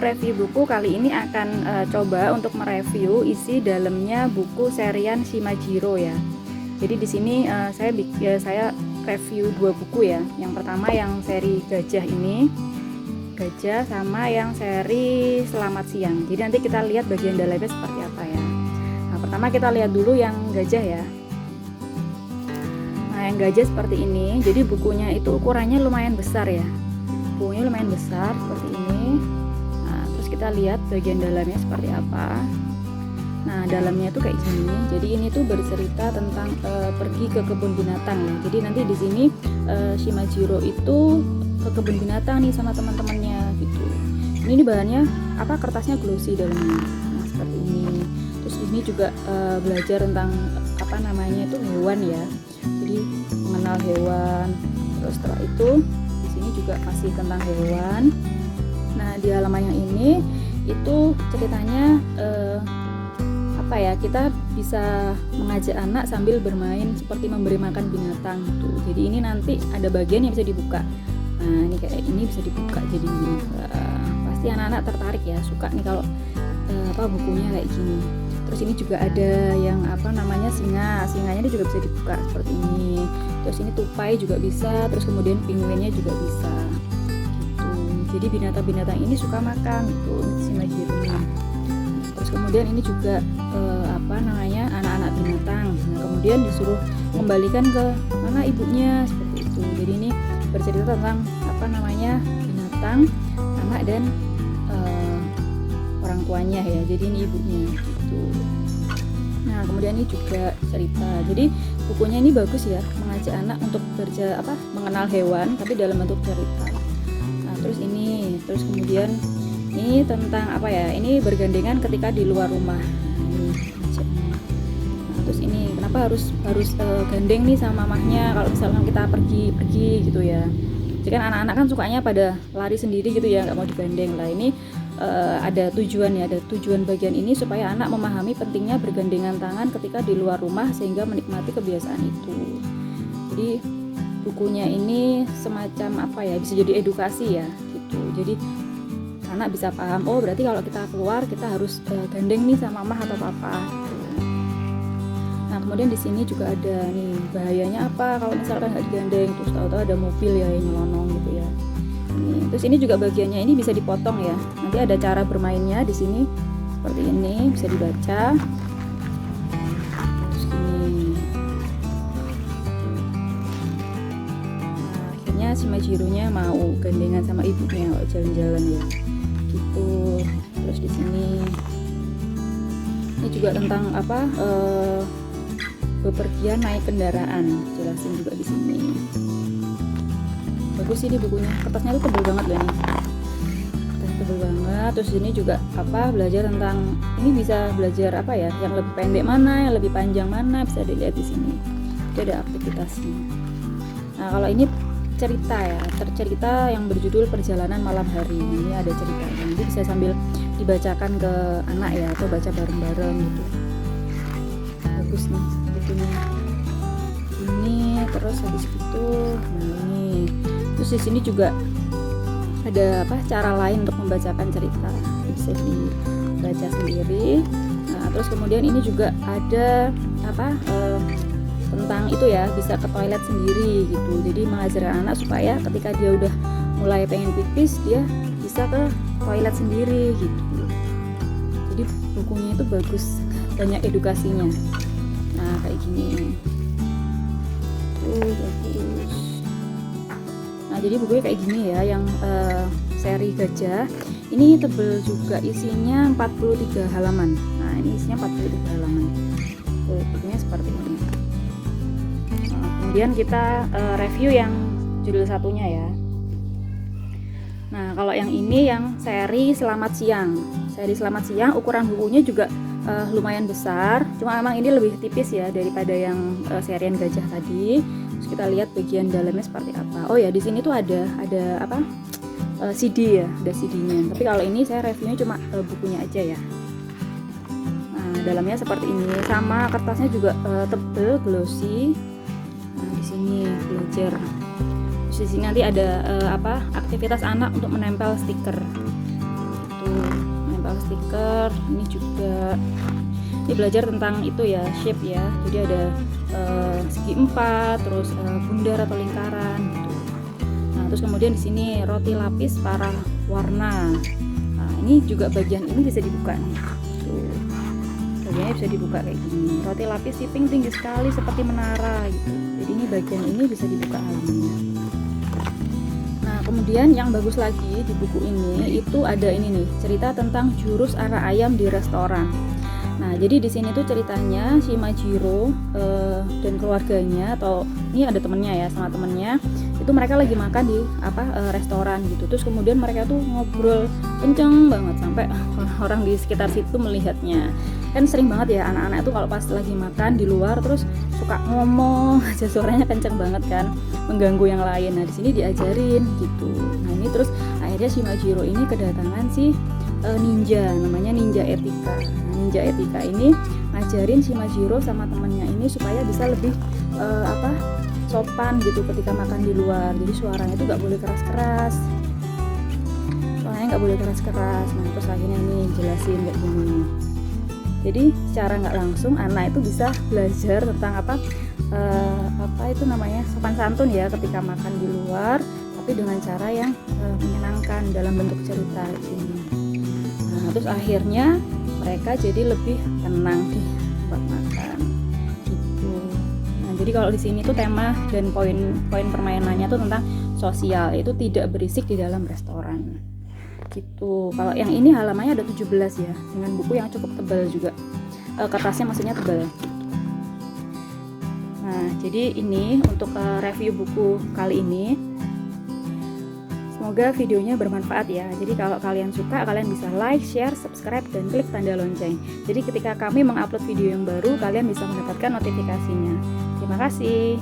review buku kali ini akan coba untuk mereview isi dalamnya buku serian Shimajiro ya. Jadi di sini saya review 2 buku ya. Yang pertama yang seri Gajah ini, Gajah, sama yang seri Selamat Siang. Jadi nanti kita lihat bagian dalamnya seperti apa ya. Nah, pertama kita lihat dulu yang Gajah ya. Nah, yang Gajah seperti ini. Jadi bukunya itu ukurannya lumayan besar ya. Bukunya lumayan besar seperti ini. Nah, terus kita lihat bagian dalamnya seperti apa. Nah, dalamnya tuh kayak gini. Jadi ini tuh bercerita tentang pergi ke kebun binatang ya. Jadi nanti di sini Shimajiro itu ke kebun binatang nih sama teman-temannya gitu. Ini bahannya kertasnya glossy dalamnya. Nah, seperti ini. Terus ini juga belajar tentang itu hewan ya. Jadi mengenal hewan. Terus setelah itu di sini juga masih tentang hewan. Nah, di halaman yang ini itu ceritanya kita bisa mengajak anak sambil bermain seperti memberi makan binatang gitu. Jadi ini nanti ada bagian yang bisa dibuka. Nah, ini kayak ini bisa dibuka jadi gini. Pasti anak-anak tertarik ya, suka nih kalau bukunya kayak gini. Terus ini juga ada yang singanya dia juga bisa dibuka seperti ini. Terus ini tupai juga bisa, terus kemudian penguinnya juga bisa gitu. Jadi binatang-binatang ini suka makan gitu Shimajiro-nya. Terus kemudian ini juga anak-anak binatang. Nah, kemudian disuruh kembalikan ke mana ibunya seperti itu. Jadi ini bercerita tentang binatang, anak dan orang tuanya ya. Jadi ini ibunya gitu. Nah, kemudian ini juga cerita. Jadi bukunya ini bagus ya, mengajak anak untuk mengenal hewan tapi dalam bentuk cerita. Nah, terus kemudian ini tentang ini bergandengan ketika di luar rumah. Nah, terus ini kenapa harus gandeng nih sama mamahnya kalau misalkan kita pergi gitu ya. Jadi kan anak-anak kan sukanya pada lari sendiri gitu ya, nggak mau digandeng lah. Ini ada tujuan bagian ini supaya anak memahami pentingnya bergandengan tangan ketika di luar rumah sehingga menikmati kebiasaan itu. Jadi bukunya ini semacam bisa jadi edukasi ya gitu. Jadi anak bisa paham, oh berarti kalau kita keluar kita harus gandeng nih sama mama atau papa gitu. Nah, kemudian di sini juga ada nih bahayanya kalau misalkan nggak digandeng, terus tahu-tahu ada mobil ya yang nyelonong gitu ya. Terus ini juga bagiannya ini bisa dipotong ya. Nanti ada cara bermainnya di sini seperti ini, bisa dibaca. Terus gini. Nah, akhirnya Shimajiro-nya mau gandengan sama ibunya kalau jalan-jalan ya. Gitu. Terus di sini ini juga tentang bepergian naik kendaraan, jelasin juga di sini. Bagus ini bukunya, kertasnya tuh tebel banget loh nih. Tebel banget. Terus ini juga belajar tentang ini bisa belajar yang lebih pendek mana, yang lebih panjang mana, bisa dilihat di sini. Itu ada aktivitasnya. Nah, kalau ini cerita ya, cerita yang berjudul Perjalanan Malam Hari. Ini ada ceritanya. Jadi bisa sambil dibacakan ke anak ya, atau baca bareng-bareng gitu. Bagus nih bukunya. Ini terus habis itu, nah ini. Terus di sini juga ada cara lain untuk membacakan cerita, bisa dibaca sendiri. Nah, terus kemudian ini juga ada tentang itu ya, bisa ke toilet sendiri gitu. Jadi mengajarkan anak supaya ketika dia udah mulai pengen pipis, dia bisa ke toilet sendiri gitu. Jadi bukunya itu bagus, banyak edukasinya. Nah, kayak gini. Bagus. Nah, jadi bukunya kayak gini ya, yang seri Gajah. Ini tebel juga, isinya 43 halaman. Nah, ini isinya 43 halaman. Bukunya seperti ini. Nah, kemudian kita review yang judul satunya ya. Nah, kalau yang ini yang seri Selamat Siang. Seri Selamat Siang, ukuran bukunya juga lumayan besar. Cuma memang ini lebih tipis ya daripada yang serian Gajah tadi. Terus kita lihat bagian dalamnya seperti apa. Oh ya, di sini tuh ada CD ya, ada CD-nya. Tapi kalau ini saya reviewnya cuma bukunya aja ya. Nah, dalamnya seperti ini. Sama kertasnya juga tebel, glossy. Nah, di sini belajar. Terus di sini nanti ada aktivitas anak untuk menempel stiker. Gitu. stiker. Ini juga ini belajar tentang itu ya, shape ya. Jadi ada segi 4, terus bundar atau lingkaran gitu. Nah, terus kemudian di sini roti lapis para warna. Nah, ini juga bagian ini bisa dibuka nih. Tuh. Bagiannya bisa dibuka kayak gini. Roti lapis shipping tinggi sekali seperti menara gitu. Jadi ini bagian ini bisa dibuka halamannya. Nah, kemudian yang bagus lagi di buku ini itu ada ini nih, cerita tentang jurus arah ayam di restoran. Nah, jadi di sini tuh ceritanya si Majiro dan keluarganya, atau ini ada temennya ya, sama temennya itu mereka lagi makan di restoran gitu. Terus kemudian mereka tuh ngobrol kenceng banget sampai orang di sekitar situ melihatnya. Kan sering banget ya anak-anak tuh kalau pas lagi makan di luar terus suka ngomong aja, suaranya kenceng banget kan, mengganggu yang lain. Nah, di sini diajarin gitu. Nah, ini terus akhirnya si Majiro ini kedatangan si ninja, namanya Ninja Etika. Ninja Etika ini ngajarin si Majiro sama temennya ini supaya bisa lebih sopan gitu ketika makan di luar. Jadi suaranya itu nggak boleh keras-keras, suaranya nggak boleh keras-keras. Nah, terus akhirnya ini jelasin kayak gini. Jadi secara nggak langsung anak itu bisa belajar tentang itu namanya sopan santun ya ketika makan di luar, tapi dengan cara yang menyenangkan dalam bentuk cerita ini. Nah, terus akhirnya mereka jadi lebih tenang di tempat makan gitu. Nah, jadi kalau di sini tuh tema dan poin permainannya tuh tentang sosial, itu tidak berisik di dalam restoran gitu. Kalau yang ini halamannya ada 17 ya, dengan buku yang cukup tebal juga, kertasnya maksudnya tebal. Nah, jadi ini untuk review buku kali ini. Semoga videonya bermanfaat ya. Jadi kalau kalian suka, kalian bisa like, share, subscribe, dan klik tanda lonceng. Jadi ketika kami mengupload video yang baru, kalian bisa mendapatkan notifikasinya. Terima kasih.